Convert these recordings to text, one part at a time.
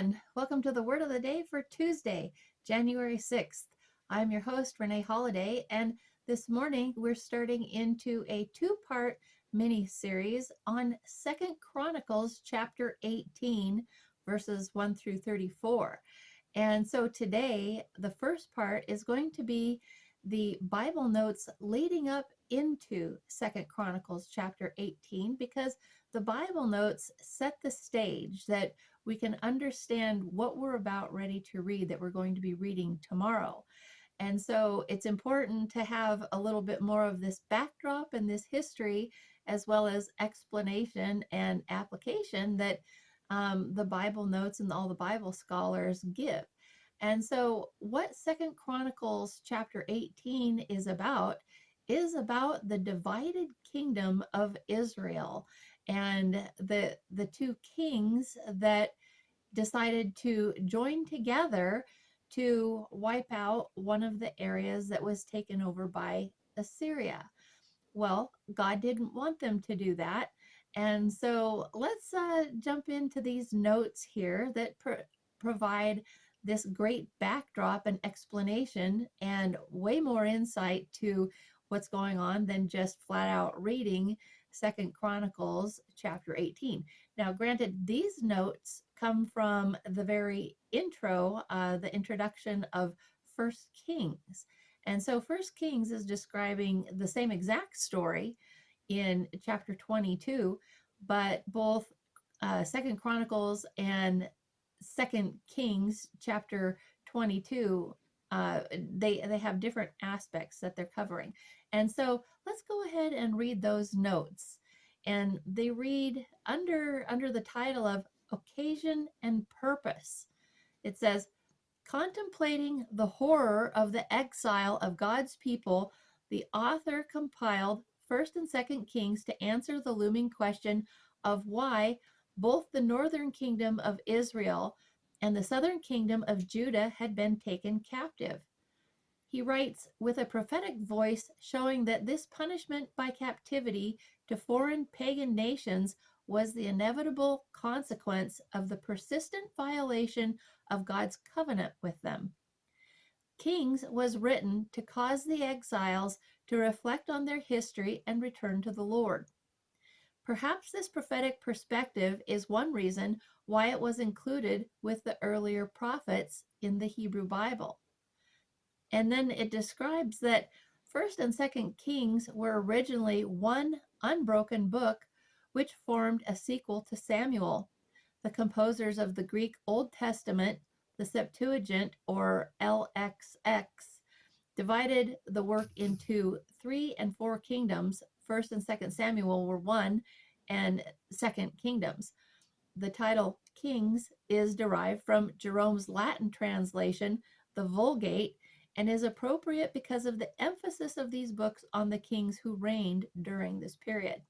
everyone. Welcome to the Word of the Day for Tuesday, January 6th. I'm your host, Rene Holaday, and this morning we're starting into a two-part mini-series on Second Chronicles chapter 18, verses 1 through 34. And so today, the first part is going to be the Bible notes leading up into Second Chronicles chapter 18, because the Bible notes set the stage that we can understand what we're about ready to read, that we're going to be reading tomorrow. And so it's important to have a little bit more of this backdrop and this history, as well as explanation and application that the Bible notes and all the Bible scholars give. And so what Second Chronicles chapter 18 is about the divided kingdom of Israel and the two kings that decided to join together to wipe out one of the areas that was taken over by Assyria. Well, God didn't want them to do that. And so let's jump into these notes here that provide this great backdrop and explanation and way more insight to what's going on than just flat out reading Second Chronicles chapter 18. Now, granted, these notes come from the very intro, the introduction of First Kings. And so First Kings is describing the same exact story in chapter 22, but both Second Chronicles and Second Kings chapter 22, they have different aspects that they're covering. And so let's go ahead and read those notes. And they read under the title of Occasion and Purpose. It says, contemplating the horror of the exile of God's people, the author compiled 1st and 2nd Kings to answer the looming question of why both the northern kingdom of Israel and the southern kingdom of Judah had been taken captive. He writes with a prophetic voice, showing that this punishment by captivity to foreign pagan nations was the inevitable consequence of the persistent violation of God's covenant with them. Kings was written to cause the exiles to reflect on their history and return to the Lord. Perhaps this prophetic perspective is one reason why it was included with the earlier prophets in the Hebrew Bible. And then it describes that 1st and 2nd Kings were originally one unbroken book, which formed a sequel to Samuel. The composers of the Greek Old Testament, the Septuagint or LXX, divided the work into 3 and 4 kingdoms. 1st and 2nd Samuel were one, and 2nd Kingdoms. The title Kings is derived from Jerome's Latin translation, the Vulgate, and is appropriate because of the emphasis of these books on the kings who reigned during this period.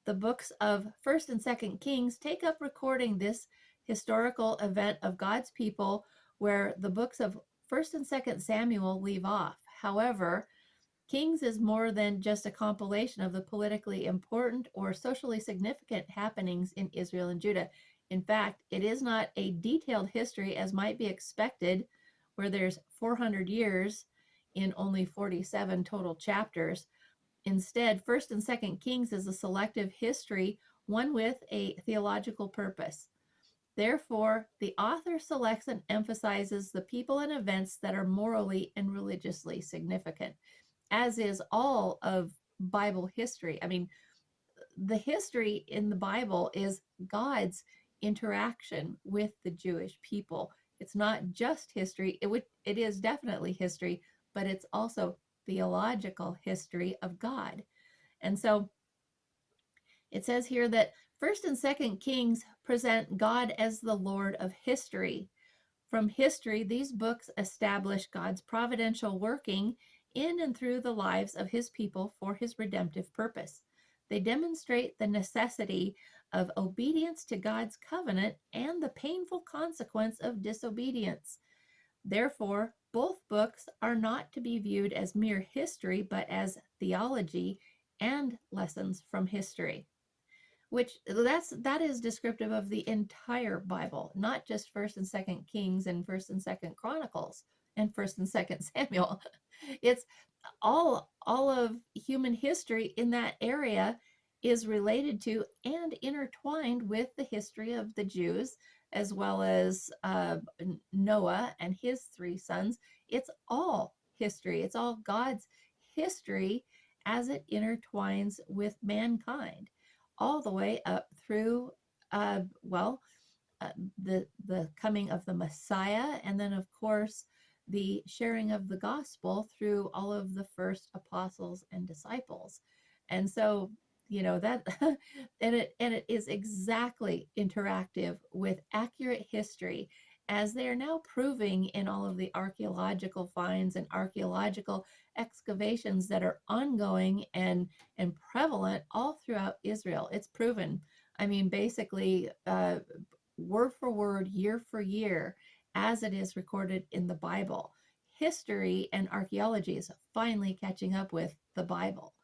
The books of 1st and 2nd Kings take up recording this historical event of God's people, where the books of 1st and 2nd Samuel leave off. However, Kings is more than just a compilation of the politically important or socially significant happenings in Israel and Judah. In fact, it is not a detailed history as might be expected, where there's 400 years in only 47 total chapters. Instead, 1st and 2nd Kings is a selective history, one with a theological purpose. Therefore, the author selects and emphasizes the people and events that are morally and religiously significant, as is all of Bible history. I mean, the history in the Bible is God's interaction with the Jewish people. It's not just history. It is definitely history, but it's also theological history of God. And so it says here that 1st and 2nd Kings present God as the Lord of history. From history, these books establish God's providential working in and through the lives of his people for his redemptive purpose. They demonstrate the necessity of obedience to God's covenant and the painful consequence of disobedience. Therefore, both books are not to be viewed as mere history, but as theology and lessons from history. that is descriptive of the entire Bible, not just First and Second Kings and First and Second Chronicles and First and Second Samuel. It's all of human history in that area is related to and intertwined with the history of the Jews, as well as Noah and his three sons. It's all history. It's all God's history as it intertwines with mankind, all the way up through, uh, well, uh, the coming of the Messiah, and then of course the sharing of the gospel through all of the first apostles and disciples. And so, that and it is exactly interactive with accurate history, as they are now proving in all of the archaeological finds and archaeological excavations that are ongoing and prevalent all throughout Israel. It's proven. I mean, basically, word for word, year for year, as it is recorded in the Bible. History and archaeology is finally catching up with the Bible.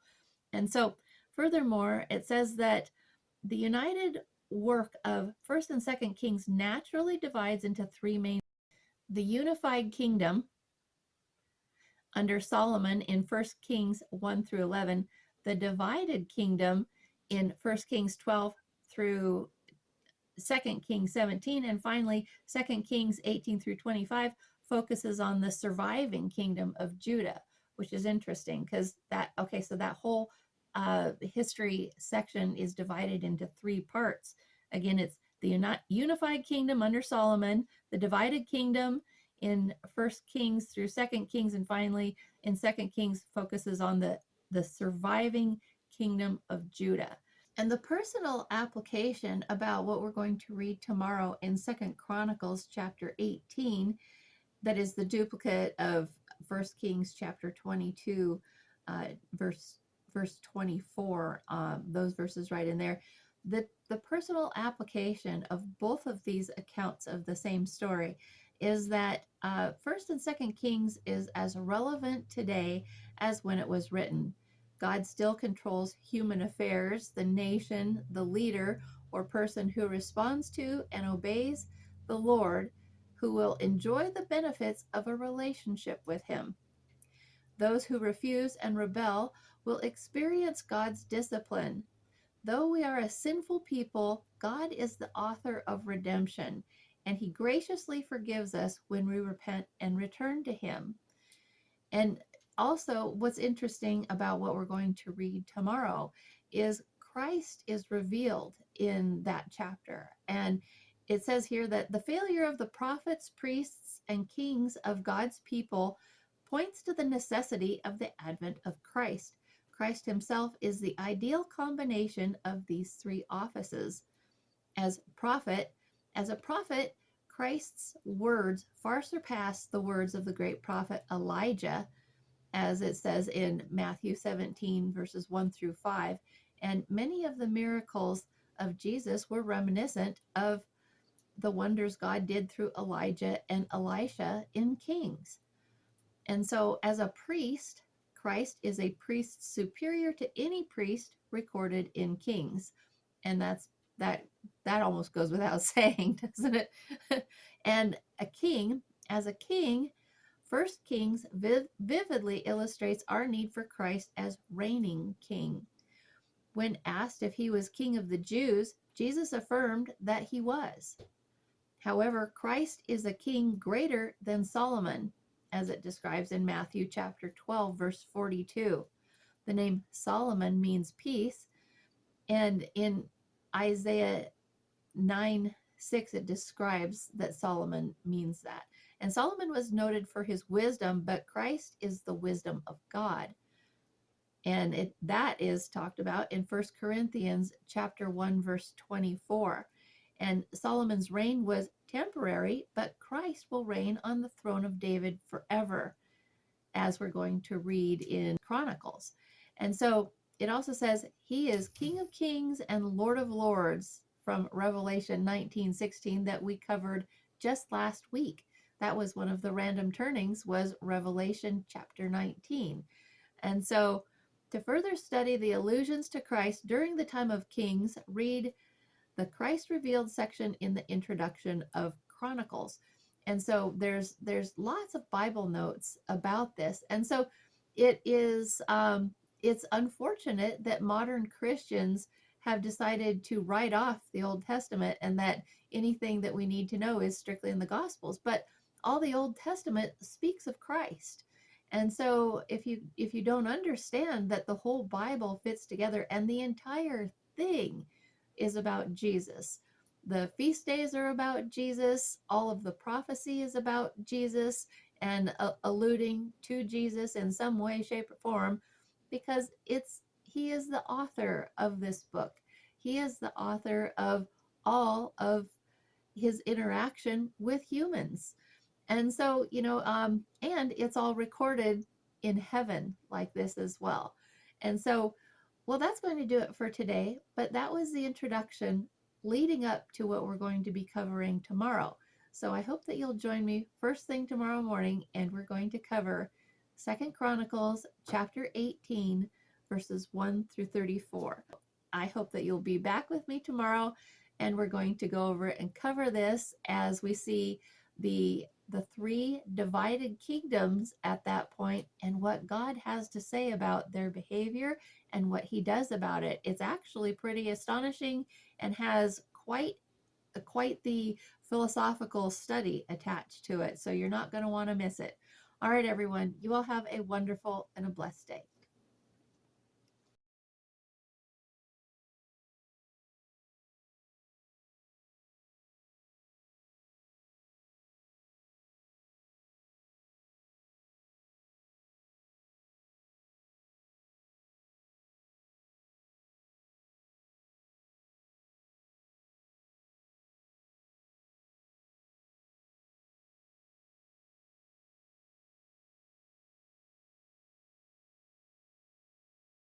And so, furthermore, it says that the united work of First and Second Kings naturally divides into three main: the unified kingdom under Solomon in First Kings 1 through 11, the divided kingdom in First Kings 12 through 2 Kings 17, and finally 2 Kings 18 through 25 focuses on the surviving kingdom of Judah, which is interesting because so that whole history section is divided into three parts. Again, it's the unified kingdom under Solomon, the divided kingdom in First Kings through Second Kings, and finally in Second Kings focuses on the surviving kingdom of Judah. And the personal application about what we're going to read tomorrow in Second Chronicles chapter 18, that is the duplicate of First Kings chapter 22, verse 24, those verses right in there. The personal application of both of these accounts of the same story is that First and Second Kings is as relevant today as when it was written. God still controls human affairs. The nation, the leader, or person who responds to and obeys the Lord, who will enjoy the benefits of a relationship with Him. Those who refuse and rebel will experience God's discipline. Though we are a sinful people, God is the author of redemption, and He graciously forgives us when we repent and return to Him. And also, what's interesting about what we're going to read tomorrow is Christ is revealed in that chapter. And it says here that the failure of the prophets, priests, and kings of God's people points to the necessity of the advent of Christ. Christ himself is the ideal combination of these three offices. As a prophet, Christ's words far surpass the words of the great prophet Elijah, as it says in Matthew 17, verses 1 through 5. And many of the miracles of Jesus were reminiscent of the wonders God did through Elijah and Elisha in Kings. And so, as a priest, Christ is a priest superior to any priest recorded in Kings. And that almost goes without saying, doesn't it? And as a king, First Kings vividly illustrates our need for Christ as reigning king. When asked if he was king of the Jews, Jesus affirmed that he was. However, Christ is a king greater than Solomon, as it describes in Matthew chapter 12, verse 42. The name Solomon means peace, and in Isaiah 9:6, it describes that Solomon means that. And Solomon was noted for his wisdom, but Christ is the wisdom of God. And that is talked about in 1 Corinthians chapter 1, verse 24. And Solomon's reign was temporary, but Christ will reign on the throne of David forever, as we're going to read in Chronicles. And so it also says he is King of Kings and Lord of Lords from Revelation 19:16 that we covered just last week. That was one of the random turnings, was Revelation chapter 19. And so To further study the allusions to Christ during the time of Kings, read the Christ Revealed section in the introduction of Chronicles. And so there's lots of Bible notes about this. And so it is it's unfortunate that modern Christians have decided to write off the Old Testament and that anything that we need to know is strictly in the Gospels. But all the Old Testament speaks of Christ. And so if you don't understand that the whole Bible fits together and the entire thing is about Jesus. The feast days are about Jesus. All of the prophecy is about Jesus and alluding to Jesus in some way, shape, or form, because he is the author of this book. He is the author of all of his interaction with humans. And so, and it's all recorded in heaven like this as well. And so, well, that's going to do it for today, but that was the introduction leading up to what we're going to be covering tomorrow. So I hope that you'll join me first thing tomorrow morning, and we're going to cover Second Chronicles chapter 18, verses 1 through 34. I hope that you'll be back with me tomorrow, and we're going to go over and cover this as we see the three divided kingdoms at that point and what God has to say about their behavior and what he does about it. It's actually pretty astonishing and has quite the philosophical study attached to it. So you're not going to want to miss it. All right, everyone, you all have a wonderful and a blessed day.